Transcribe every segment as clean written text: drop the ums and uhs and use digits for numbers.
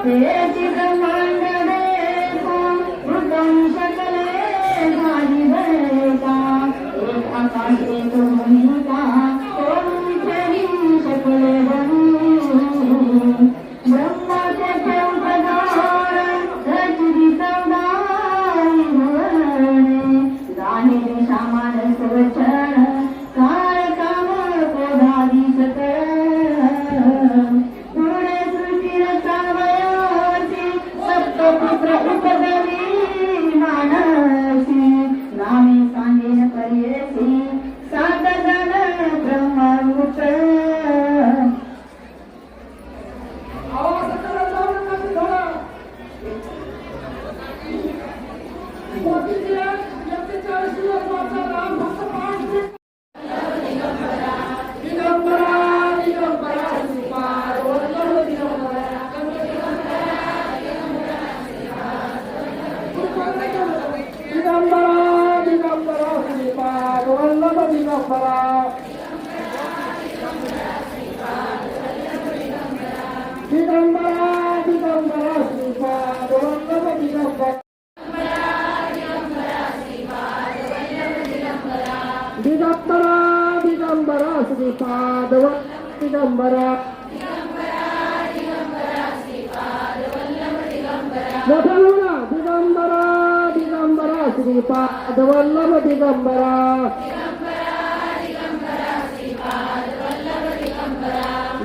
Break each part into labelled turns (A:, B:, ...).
A: तेची ब्रह्मांड देखो उत्तम सकले भाजी भरेगा एक आकाश एक भूमि का ओम तेरी सकले ब्रह्मा के चौपदार रचरी चौदाई भुवने गाने सामान स्वचन काय काम कोधादी सकळ पुणे सृष्टी रचावयासी सप्तपुत्र उपदवी मानसी नामे सांगेन पर्येसी सात जण ब्रह्मरूप श्रीपाद वल्लभ दिगंबरा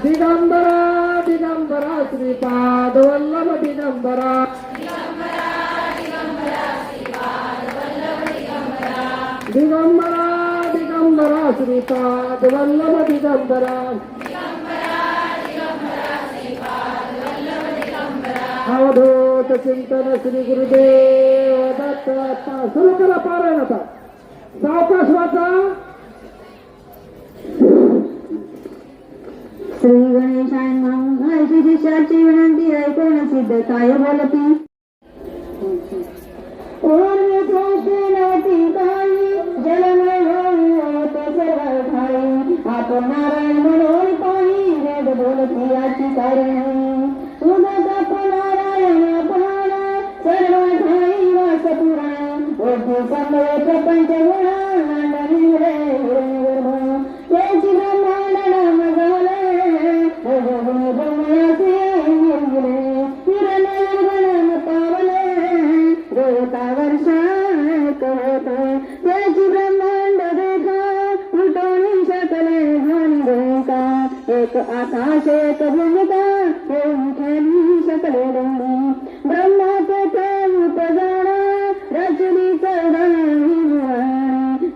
A: दिगंबरा दिगंबरा श्रीपाद वल्लभ दिगंबरा दिगंबरा दिगंबरा श्रीपाद वल्लभ दिगंबरा अवधूत चिंतन श्री गुरुदेव दत्त सुरू करा पारायण आता सावकाश वाचा श्री गणेशाय नमः श्री शिष्याची विनंती ऐकून सिद्ध काय बोलती ओरणे ठोके नवती काही जलमय होत सर्व ठाई आपण नारायण म्हणून पाणी वेद बोलती याची कारण उदक नारायण पुराण सर्व ठाई वास पुराण ओढे संभव प्रपंच गुण त्याची ब्रह्मांड नाम झाले ब्रह्मयाचे निर्गुण पावले देवता वर्षा कहत त्याची ब्रह्मांड देखा उठवणी शकले हानी देखा एक आकाश एक भूमिका खेळी शकले ब्रह्माचे प्रेम जाणा रचली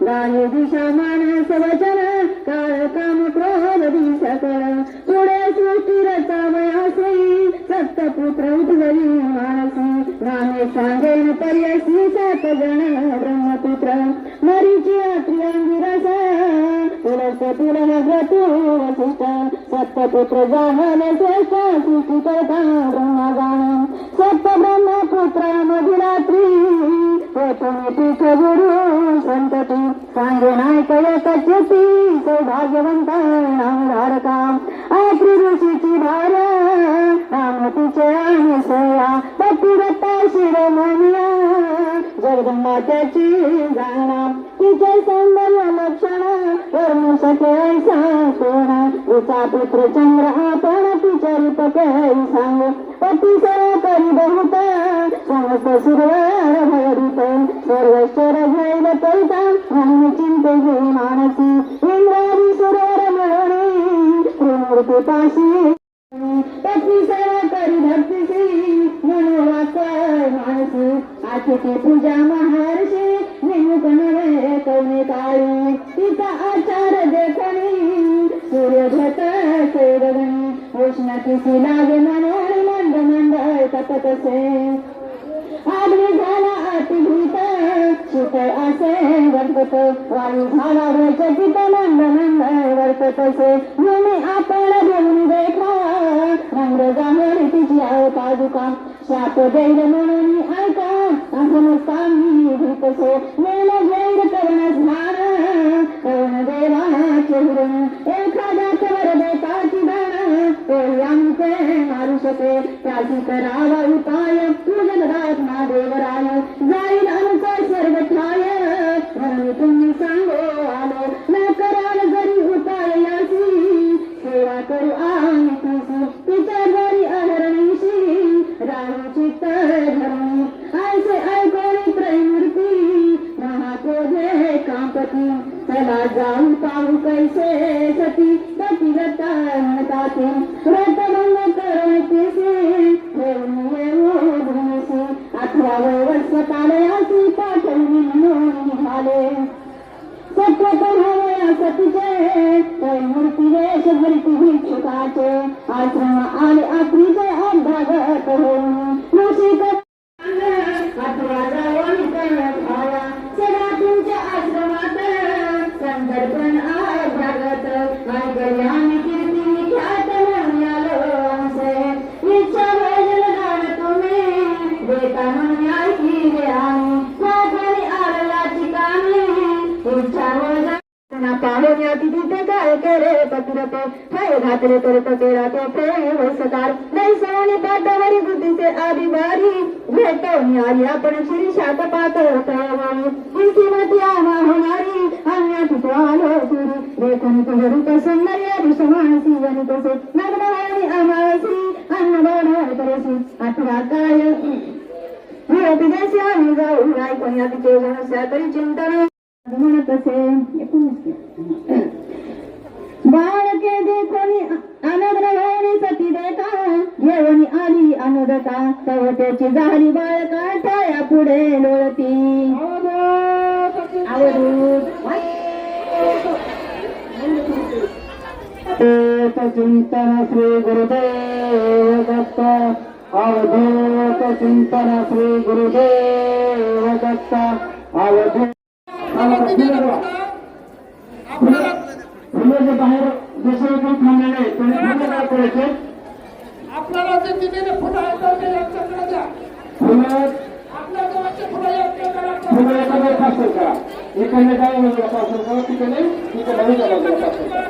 A: गाणी दिशा मानस वचन काळ काम क्रोध दिसकळ पुढे सृष्टी रचावयासी सप्तपुत्र उद्भवी मानसी नामे सांगेन पर्यसी सात जण ब्रह्मपुत्र मरीची अत्रियांगिरस तुलस तुलभ्रतु वसिष्ठ सप्तपुत्र जाहने श्रेष्ठ सृष्टी करता ब्रह्मगान सप्त ब्रह्मपुत्रा मधुरात्री प्रथमे पीठ गुरु संतती सांगे नायक एकच्युती सौभाग्यवंत नामधारका आत्री ऋषीची भार्या रामतीचे आणि सया पतिव्रता शिरोमणिया जगदंबा त्याची जाणा तिचे सौंदर्य लक्षण वर्णू सके ऐसा सोना तिचा पुत्र चंद्र आपण तिच्या रूपके सांग पती सर्व करी बहुत समस्त सुरवर भयरूप सर्वेश्वर भैल करिता म्हणून चिंते घे मानसी इंद्रादी सुरवर मिळवणी त्रिमूर्ती पाशी पत्नी सर्व करी भक्तीशी म्हणून वाचय मानसी आतिथी पूजा महर्षी निमुख नव्हे कवने काळी तिचा आचार देखणी सूर्य घट गगनी उष्णतेची लागे म्हणून मंद मंद तपतसे आगली झाला अतिभूत शीतळ असे वर्तत वायू झाला रोचकित मंद मंद वर्ततसे भूमी आपण घेऊन देखा रंग जाणून तिची पादुका शाप देईल म्हणून ऐका असून कामी भूतसे मेल जैन करण स्नान करण देवाचे हृदय एखाद्या वर देताची दान आमचे मारू शके त्याची करावा उपाय पूजनदात महादेवराय जाईल आमचा सर्व ठाय म्हणून तुम्ही सांगो आलो न कराल जरी उपाय याची सेवा करू आम्ही तुझी तिच्या घरी अहरणीशी राहू चित्त धरून ऐसे ऐकून त्रैमूर्ती महाकोजे कांपती चला जाऊ पाहू कैसे सती पतिव्रता म्हणताते व्रतभंग करण्याचे ठेवून येऊ भूमीशी 18 वर्ष कालयाची पाठवली म्हणून निघाले सत्य करू सतीचे त्रैमूर्ती वेश भरती भिक्षुकाचे आश्रम आले आत्रीचे अभ्यागत होऊन ऋषिक सदा तुमच्या आश्रमात संदर्पण अभ्यागत ऐकल्याने कीर्ती ख्यात म्हणून आलो अंशे इच्छा वैजल दान तुम्ही देता म्हणून ऐकी आम्ही साखरी आलेला ठिकाणी इच्छा वैजल पाहुणे तिथे काय करे पतिरते हाय घातले करत केला तो प्रेम सकार नाही सोने पाटावरी बुद्धीचे आदिवारी भेटवून आली आपण शिरीषात पातळ तळवाणी किंमती आम्हा होणारी अन्या तिथे आलो तुरी देखून तुझं रूप सुंदर या समासी आणि तसे नग्नवाणी अमावसी अन्न बनवून करेसी आठवा काय विदेशी आम्ही जाऊ ऐकून या तिथे जनस्या तरी चिंतन म्हणत असे बाळके देखोनी अनग्रहोनी सती देखा घेऊन आली अनुदका तव त्याची झाली बाळका टाया पुढे लोळती चिंतन श्री गुरुदेव दत्त अवधूत चिंतन श्री गुरुदेव दत्त अवधूत बाहेर दुसरे पण थांबलेले तुम्ही काय करायचे आपल्याला जे दिलेले फुलं आहेत ते यांच्याकडे द्या फुलं आपल्या देवाचे फुलं एखाद्या पासून करा एखाद्या काय वेगळं पासून करा तिकडे तिथे नवीन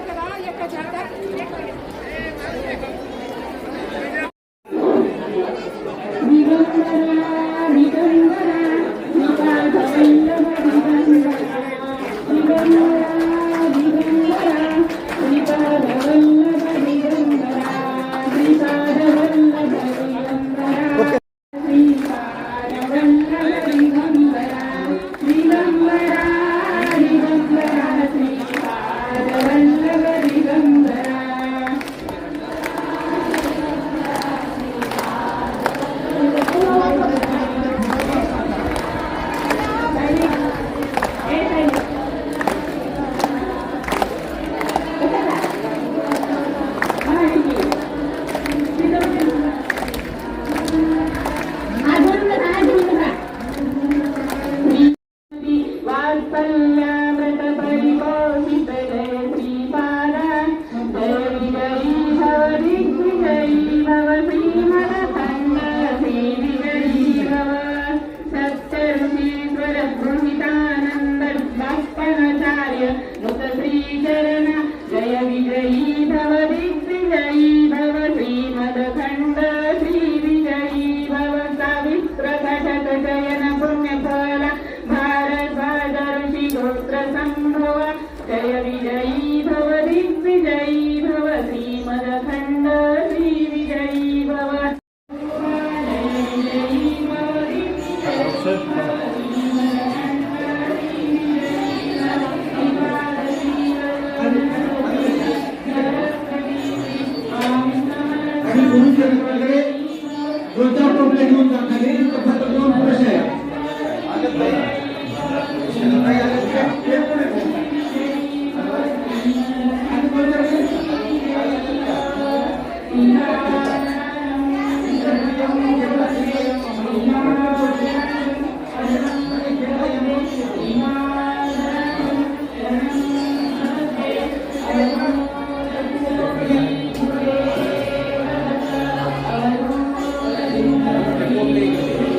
B: Gracias.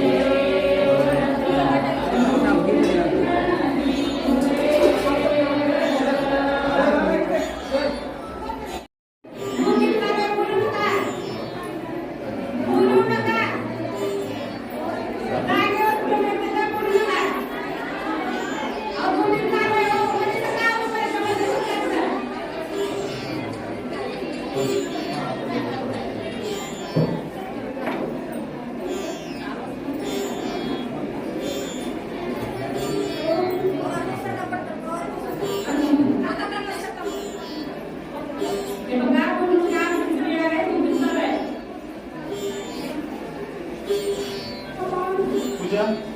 B: पूजा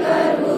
A: करू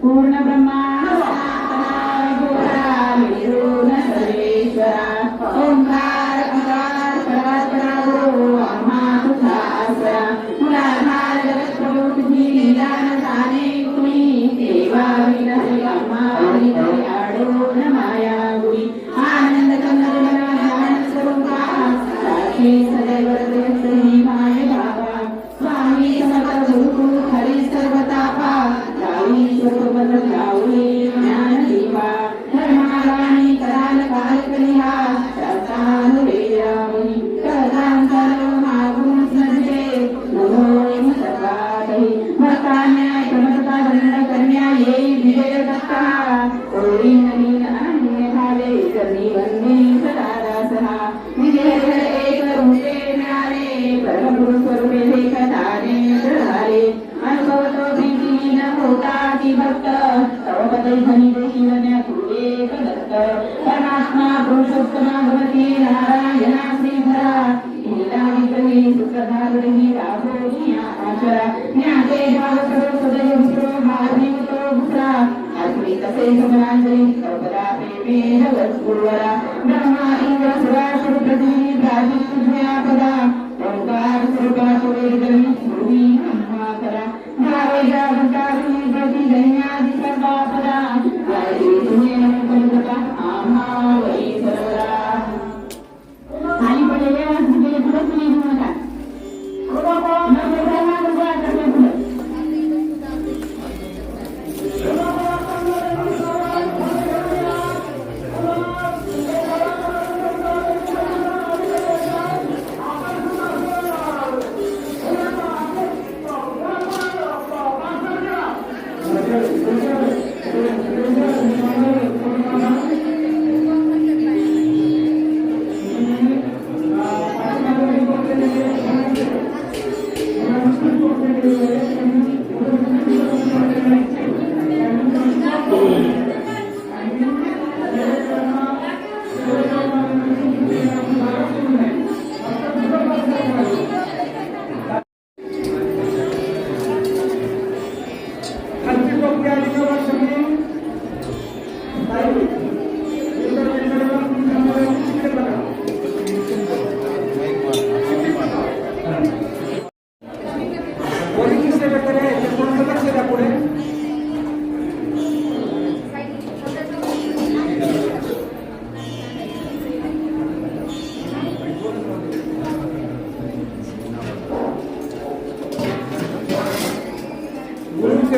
A: पूर्ण ब्रह्मांड गोरा निर्गुण सर्वेश्वरा ओंकार अकार परात्परा गुरु आम्हा तुझा आसरा मुलाधार जगत्प्रभू तुझी लीला न जाणे कुणी देवा विनसे आम्हा हरी आडो न माया गुरी आनंद कंदना ध्यान स्वरूपा साक्षी सदैव हृदय माय बाबा स्वामी समर्थ गुरु हरी सर्वतापा गावी स्वरूपद गावी ज्ञान दिवा धर्मागामी कराल कालकलिहा शास्त्रानुवेदामि कदांतरो मागुं स्मरते नमो सर्वातहि भक्तान्याय प्रमतता दंड करण्या ये विजय दत्ता ओरी नवीन अन्य भावे करणी वंदे सदा दासहा विजय एक रूपे मिळाले परमगुरु स्वरूपे देखताने जळाले अनुभवतो भीती न होता ती भक्त तव बदल धनी देशिवन्या तू एक दत्त परमात्मा पुरुषोत्तमा भवती नारायणा श्रीधरा लीला विग्रही सुखधारुणी राघोनिया आचरा ज्ञाते भाव करो सदैव विप्रो भावितो भुत्रा अस्मि तसे समरांजली सर्वदा प्रेमे जगद्गुरुवरा ब्रह्मा इंद्र सुरासुर पृथ्वी प्राजी तुझ्या पदा ओंकार स्वरूपा सुरेंद्री भूमी ब्रह्मा करा भावे जागतारी गती दैन्यादि सर्वापदा वारी तुझे नमोपनिता आम्हा वै सर्वदा खाली पडलेले वासुदेव पुढे तुम्ही घेऊ नका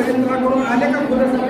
B: केंद्राकडून आले का पुरस्कार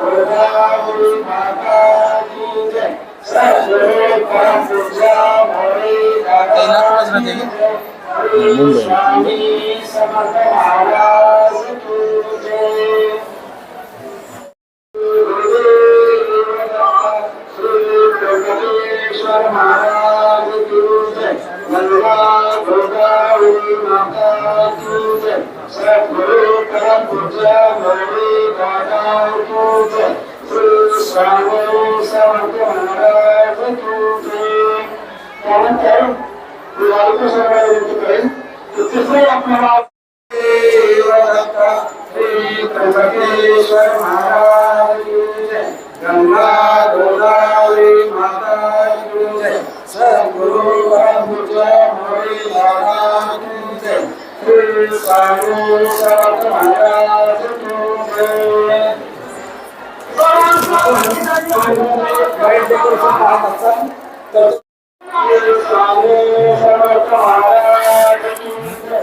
C: गोदावरी माता की जय सद्गुरु परम पूज्य मौली दादा की जय श्री स्वामी समर्थ महाराज की जय श्री महाराज की जय गंगा गोदावरी माता की जय सद्गुरु परम पूज्य मौली दादा की जय श्री स्वामी समर्थ महाराज की जय त्यानंतर लालको सर्वांकडे तिसरे आपल्याला श्री त्र्यंबकेश्वर महाराज की जय गंगा गोदावरी माता की जय सद्गुरु परम पूज्य मौली दादा की जय श्री स्वामी समर्थ महाराज की जय श्री स्वामी समर्थ महाराज की जय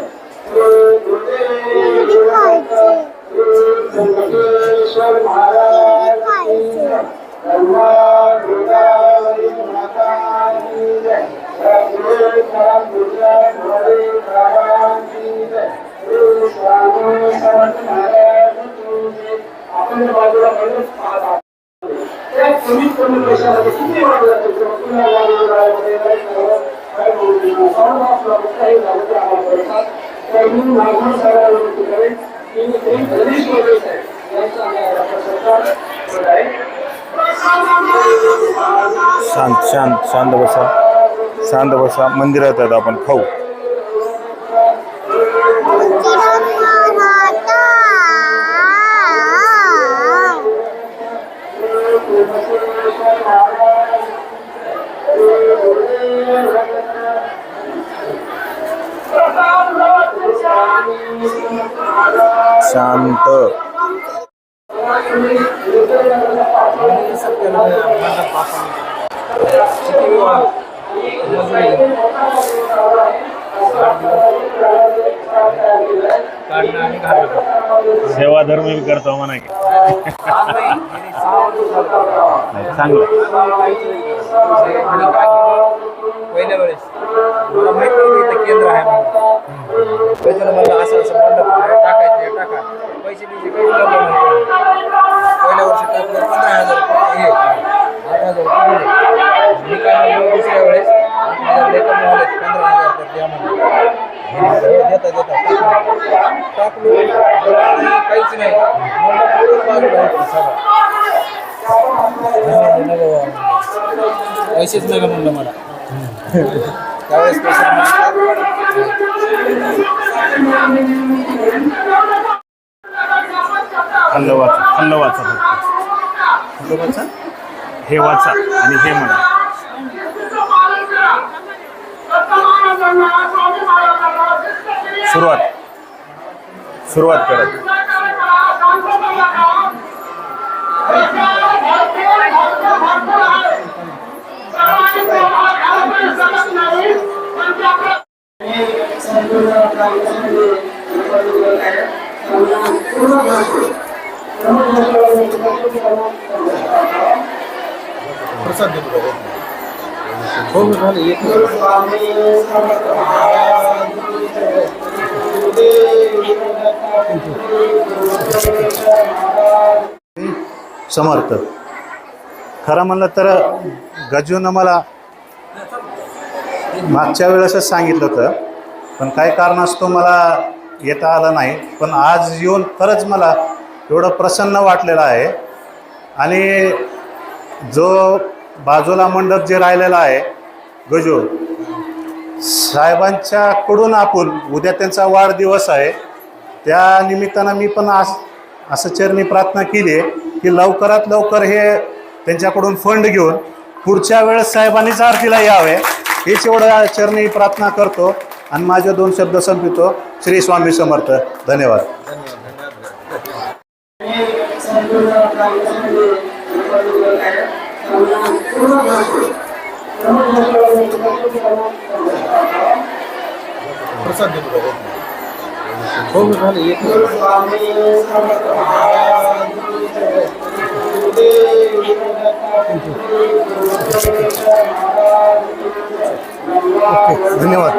C: त्र्यंबकेश्वर महाराज की जय गंगा गोदावरी माता की जय सद्गुरु परम पूज्य मौली दादा की जय श्री स्वामी समर्थ महाराज की जय आपण बाजूला बघत पाहता त्या कमीत कमी पैशामध्ये किती वाढला पुन्हा काही झालं तर आम्हाला पडतात तर मी मागून सगळ्या विनंती करेन की ते गणेश वगैरे साहेब यांचा आहे
D: शांत शांत शांत बसा, शांत बसा. मंदिरात आहेत आपण, खाऊ. शांत. सेवा धर्म बी करतो म्हणा की चांगलं.
E: पहिल्या वेळेस मला माहिती नव्हतं इथं केंद्र आहे म्हणून त्याच्यानं मला असं असं मंडप टाकायचे टाका पैसे काही पहिल्या वर्षी टाकलं 15,000 रुपये हे 8,000 रुपये मी काय म्हणलो दुसऱ्या वेळेस 8,000 लय कमी झाले 15,000 रुपये द्या म्हणून देता टाकलो काहीच नाही मंडप बाजूला सगळं पैसेच नाही का म्हणलं मला त्यावेळेस पैसे
D: खाल्लं वाचा, खाल्लं वाचा फक्त. खाल्लं वाचा, हे वाचा आणि हे म्हणा. सुरुवात करत.
E: प्रसाद देतो हो झालं एक
D: समर्थ. खरं म्हणलं तर गजूनं मला मागच्या वेळेसच सांगितलं होतं, पण काही कारणास्तव मला येता आलं नाही. पण आज येऊन खरंच मला एवढं प्रसन्न वाटलेलं आहे. आणि जो बाजूला मंडप जे राहिलेला आहे गजू साहेबांच्याकडून आपण उद्या त्यांचा वाढदिवस आहे, त्या निमित्तानं मी पण असं चरणी प्रार्थना केली आहे की लवकरात लवकर हे त्यांच्याकडून फंड घेऊन पुढच्या वेळेस साहेबांनीच आरतीला यावे, हेच एवढं चरणी प्रार्थना करतो आणि माझे 2 शब्द संपवितो. श्री स्वामी समर्थ. धन्यवाद.
E: प्रसाद देतो हो झालं एक
F: धन्यवाद.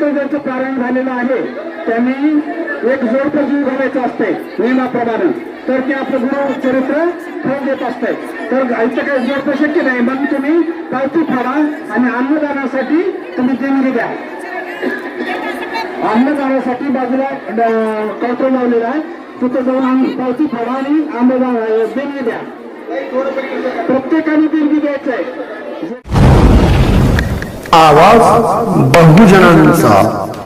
C: चरित्र पारायण झालेलं आहे त्यांनी एक जोडपजीव घालायचं असते नियमाप्रमाणे तर ते आपलं गुरु चरित्र फळ देत असते तर आमचं काही जोडप शक्य नाही मग तुम्ही पावती फाडा आणि अन्नदानासाठी तुम्ही देणगी द्या. अन्नदानासाठी बाजूला कौटो लावलेला आहे तिथं जाऊन पावती फाडा आणि अन्नदान देणगी द्या. प्रत्येकाने देणगी द्यायचं आहे.
F: आवाज बहुजनांचा.